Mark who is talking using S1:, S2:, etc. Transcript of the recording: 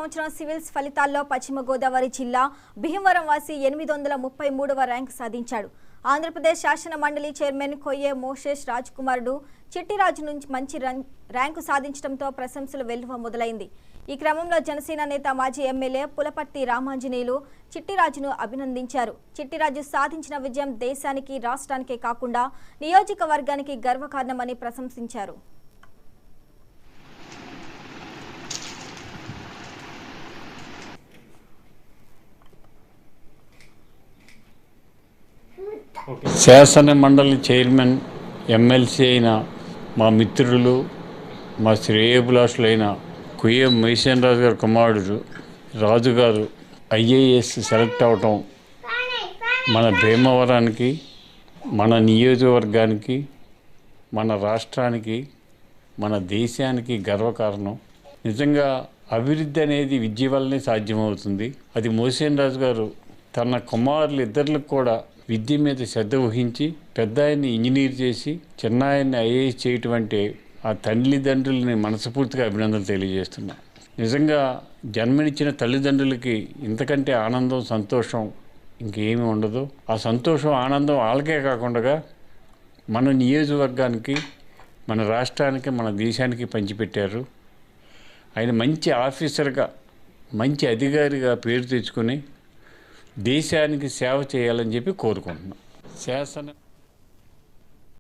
S1: సంవత్సరం సివిల్స్ ఫలితాల్లో పశ్చిమ గోదావరి జిల్లా భీమవరం వాసి 833వ ర్యాంకు సాధించాడు. ఆంధ్రప్రదేశ్ శాసన మండలి చైర్మన్ కొయ్యే మోషేష్ రాజ్ కుమారుడు చిట్టిరాజు నుంచి మంచి ర్యాంకు సాధించడంతో ప్రశంసలు వెల్లువ మొదలైంది. ఈ క్రమంలో జనసేన నేత మాజీ ఎమ్మెల్యే పులపర్తి రామాంజనేయులు చిట్టిరాజును అభినందించారు. చిట్టిరాజు సాధించిన విజయం దేశానికి, రాష్ట్రానికే కాకుండా నియోజకవర్గానికి గర్వకారణమని ప్రశంసించారు.
S2: శాసన మండలి చైర్మన్ ఎమ్మెల్సీ అయిన మా మిత్రులు, మా శ్రేయోభిలాషులైన కొయ్య మహేశ్వర రాజు గారి కుమారుడు రాజుగారు IAS సెలెక్ట్ అవటం మన భీమవరానికి, మన నియోజకవర్గానికి, మన రాష్ట్రానికి, మన దేశానికి గర్వకారణం. నిజంగా అభివృద్ధి అనేది విద్య వల్లనే సాధ్యమవుతుంది. అది మహేశ్వర రాజు గారు తన కుమారులు ఇద్దరికి కూడా విద్య మీద శ్రద్ధ వహించి పెద్ద ఆయన్ని ఇంజనీర్ చేసి చిన్న ఆయన్ని IAS చేయటం అంటే ఆ తల్లిదండ్రులని మనస్ఫూర్తిగా అభినందనలు తెలియజేస్తున్నా. నిజంగా జన్మనిచ్చిన తల్లిదండ్రులకి ఇంతకంటే ఆనందం, సంతోషం ఇంకేమీ ఉండదు. ఆ సంతోషం, ఆనందం వాళ్ళకే కాకుండా మన నియోజకవర్గానికి, మన రాష్ట్రానికి, మన దేశానికి పంచిపెట్టారు. ఆయన మంచి ఆఫీసర్గా, మంచి అధికారిగా పేరు తెచ్చుకొని దేశానికి సేవ చేయాలని చెప్పి కోరుకుంటున్నాం. శాసన